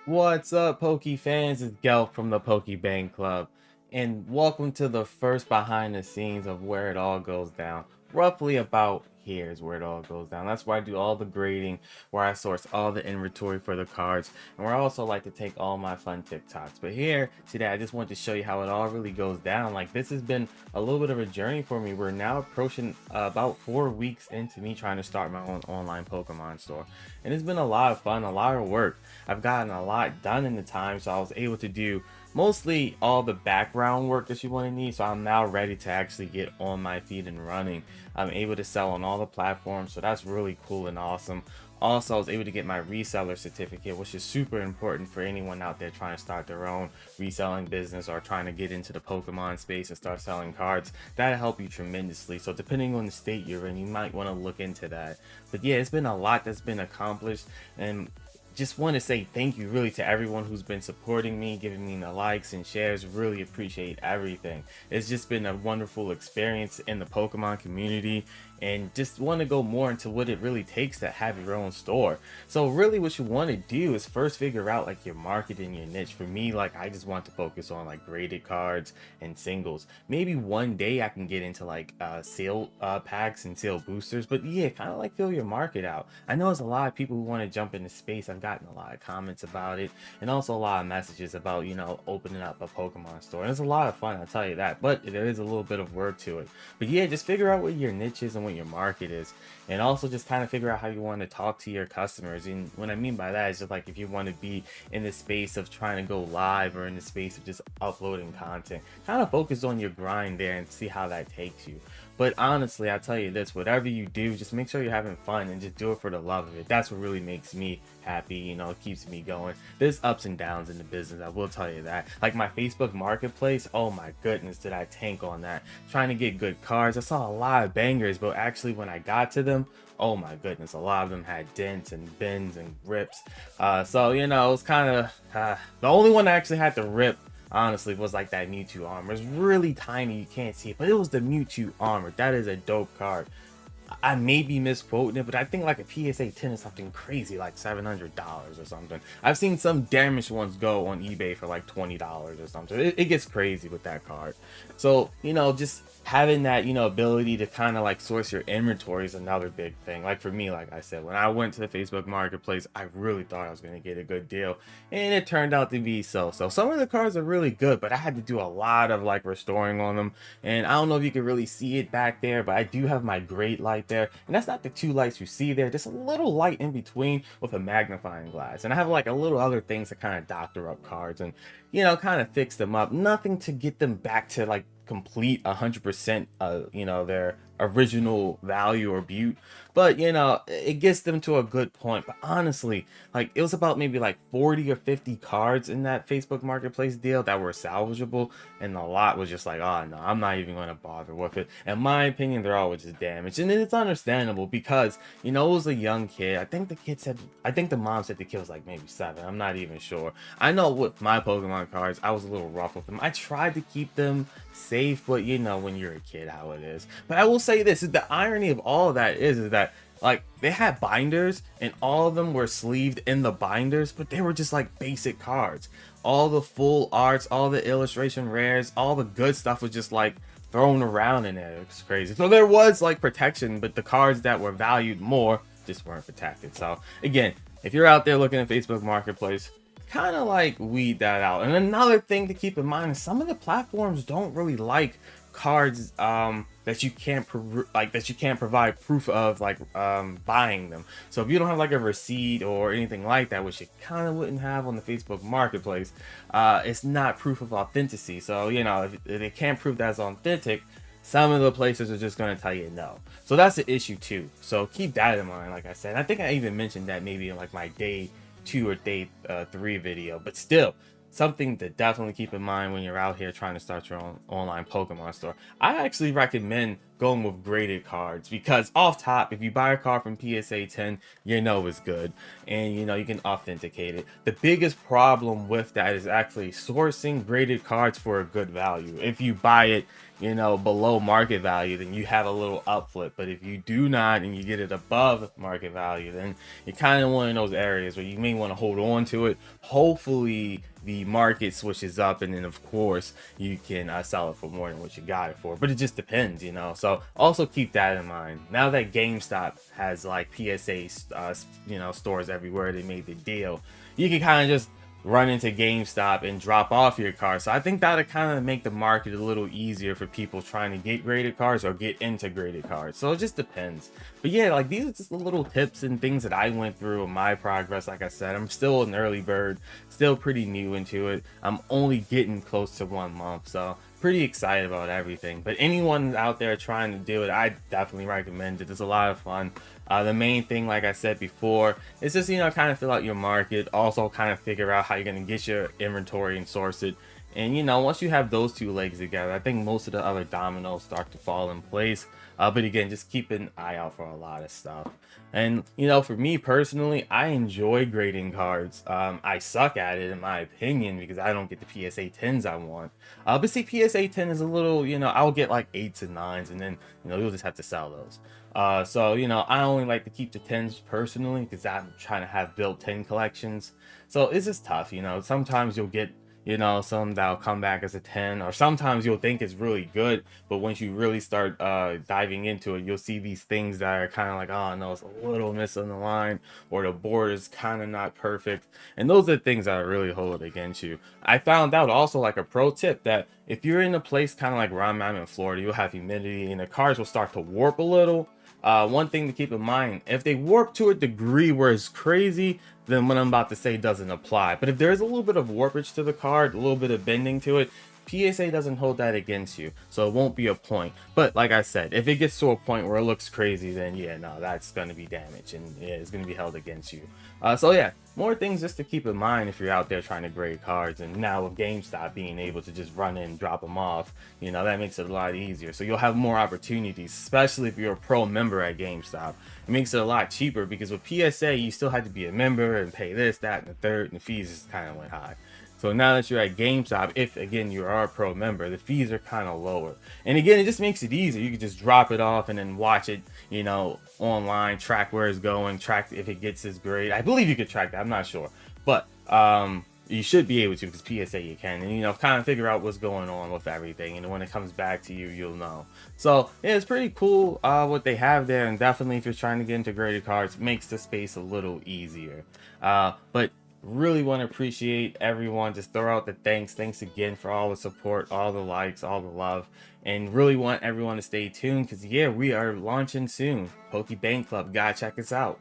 What's up, Poke fans? It's Gelf from the PokeBankClub, and welcome to the first behind the scenes of where it all goes down. Roughly about here is where it all goes down. That's where I do all the grading, where I source all the inventory for the cards, and where I also like to take all my fun TikToks. But here today, I just wanted to show you how it all really goes down. Like, this has been a little bit of a journey for me. We're now approaching about 4 weeks into me trying to start my own online Pokemon store, and it's been a lot of fun, a lot of work. I've gotten a lot done in the time, so I was able to do mostly all the background work that you want to need. So I'm now ready to actually get on my feet and running. I'm able to sell on all the platforms, so that's really cool and awesome. Also, I was able to get my reseller certificate, which is super important for anyone out there trying to start their own reselling business or trying to get into the Pokemon space and start selling cards. That'll help you tremendously. So depending on the state you're in, you might want to look into that. But yeah, it's been a lot that's been accomplished, and just want to say thank you really to everyone who's been supporting me, giving me the likes and shares. Really appreciate everything. It's just been a wonderful experience in the Pokemon community, and just want to go more into what it really takes to have your own store. So really what you want to do is first figure out like your market and your niche. For me, like, I just want to focus on like graded cards and singles. Maybe one day I can get into like sale packs and sale boosters, but yeah, kind of like fill your market out. I know there's a lot of people who want to jump into space. I've gotten a lot of comments about it, and also a lot of messages about, you know, opening up a Pokemon store. And it's a lot of fun, I'll tell you that, but there is a little bit of work to it. But yeah, just figure out what your niche is and what your market is, and also just kind of figure out how you want to talk to your customers. And what I mean by that is just like, if you want to be in the space of trying to go live or in the space of just uploading content, kind of focus on your grind there and see how that takes you. But honestly, I tell you this, whatever you do, just make sure you're having fun and just do it for the love of it. That's what really makes me happy, you know, it keeps me going. There's ups and downs in the business, I will tell you that. Like my Facebook marketplace, oh my goodness, did I tank on that. Trying to get good cards. I saw a lot of bangers, but actually when I got to them, oh my goodness, a lot of them had dents and bends and rips. So, you know, it was kind of, the only one that actually had the rip, honestly, was like that Mewtwo armor. It's really tiny, you can't see it, but it was the Mewtwo armor. That is a dope card. I may be misquoting it, but I think like a PSA 10 is something crazy, like $700 or something. I've seen some damaged ones go on eBay for like $20 or something. It gets crazy with that card. So, you know, just having that, you know, ability to kind of like source your inventory is another big thing. Like for me, like I said, when I went to the Facebook marketplace, I really thought I was going to get a good deal, and it turned out to be so some of the cards are really good, but I had to do a lot of like restoring on them. And I don't know if you can really see it back there, but I do have my great light there, and that's not the two lights you see there, just a little light in between with a magnifying glass. And I have like a little other things to kind of doctor up cards and, you know, kind of fix them up. Nothing to get them back to like complete 100% you know, their original value or beaut, but you know, it gets them to a good point. But honestly, like, it was about maybe like 40 or 50 cards in that Facebook marketplace deal that were salvageable, and a lot was just like, oh no, I'm not even going to bother with it. In my opinion, they're always just damaged, and it's understandable because, you know, it was a young kid. I think the kid said, I think the mom said the kid was like maybe 7. I'm not even sure. I know with my Pokemon cards, I was a little rough with them. I tried to keep them safe, but you know, when you're a kid, how it is. But I will say this, is the irony of all of that is that like, they had binders and all of them were sleeved in the binders, but they were just like basic cards. All the full arts, all the illustration rares, all the good stuff was just like thrown around in there. It's crazy. So there was like protection, but the cards that were valued more just weren't protected. So again, if you're out there looking at Facebook Marketplace, kind of like weed that out. And another thing to keep in mind is some of the platforms don't really like cards that you can't provide proof of, like buying them. So if you don't have like a receipt or anything like that, which you kind of wouldn't have on the Facebook marketplace, it's not proof of authenticity. So, you know, if they can't prove that's authentic, some of the places are just going to tell you no. So that's the issue too. So keep that in mind. Like I said, I think I even mentioned that maybe in like my day 2 or day 3 video, but still, something to definitely keep in mind when you're out here trying to start your own online Pokemon store. I actually recommend going with graded cards because off top, if you buy a card from PSA 10, you know it's good, and you can authenticate it. The biggest problem with that is actually sourcing graded cards for a good value. If you buy it below market value, then you have a little upflip. But if you do not and you get it above market value, then you're kind of one of those areas where you may want to hold on to it. Hopefully the market switches up, and then of course you can sell it for more than what you got it for. But it just depends. So also keep that in mind. Now that GameStop has like PSA stores everywhere, they made the deal, you can kind of just run into GameStop and drop off your car. So I think that'll kind of make the market a little easier for people trying to get graded cards or get into graded cards. So it just depends. But yeah, like these are just the little tips and things that I went through in my progress. Like I said, I'm still an early bird, still pretty new into it. I'm only getting close to 1 month, so pretty excited about everything. But anyone out there trying to do it, I definitely recommend it. It's a lot of fun. The main thing, like I said before, is just kind of fill out your market, also kind of figure out how you're going to get your inventory and source it. And once you have those two legs together, I think most of the other dominoes start to fall in place. But again, just keep an eye out for a lot of stuff. And for me personally, I enjoy grading cards. I suck at it in my opinion because I don't get the PSA 10s I want. But see, PSA 10 is a little, I'll get like 8s and 9s, and then you'll just have to sell those. So I only like to keep the 10s personally because I'm trying to have built 10 collections. So it's just tough. Sometimes you'll get some that'll come back as a 10, or sometimes you'll think it's really good, but once you really start diving into it, you'll see these things that are kind of like, oh no, it's a little miss on the line, or the board is kind of not perfect, and those are the things that really hold it against you. I found out also, like a pro tip, that if you're in a place kind of like where I'm in Florida, you'll have humidity and the cards will start to warp a little. One thing to keep in mind, if they warp to a degree where it's crazy, then what I'm about to say doesn't apply. But if there's a little bit of warpage to the card, a little bit of bending to it, PSA doesn't hold that against you, so it won't be a point. But like I said, if it gets to a point where it looks crazy, then yeah, no, that's going to be damage, and yeah, it's going to be held against you. So yeah, more things just to keep in mind if you're out there trying to grade cards. And now with GameStop being able to just run in and drop them off, that makes it a lot easier. So you'll have more opportunities, especially if you're a pro member at GameStop. It makes it a lot cheaper because with PSA, you still had to be a member and pay this, that, and the third, and the fees just kind of went high. So now that you're at GameStop, if again you are a pro member, the fees are kind of lower. And again, it just makes it easier. You can just drop it off and then watch it, online, track where it's going, track if it gets its grade. I believe you could track that. I'm not sure, but you should be able to, because PSA you can, and kind of figure out what's going on with everything. And when it comes back to you, you'll know. So yeah, it's pretty cool what they have there, and definitely if you're trying to get into graded cards, makes the space a little easier. But really want to appreciate everyone. Just throw out the thanks again for all the support, all the likes, all the love, and really want everyone to stay tuned because yeah, we are launching soon. PokeBankClub, gotta check us out.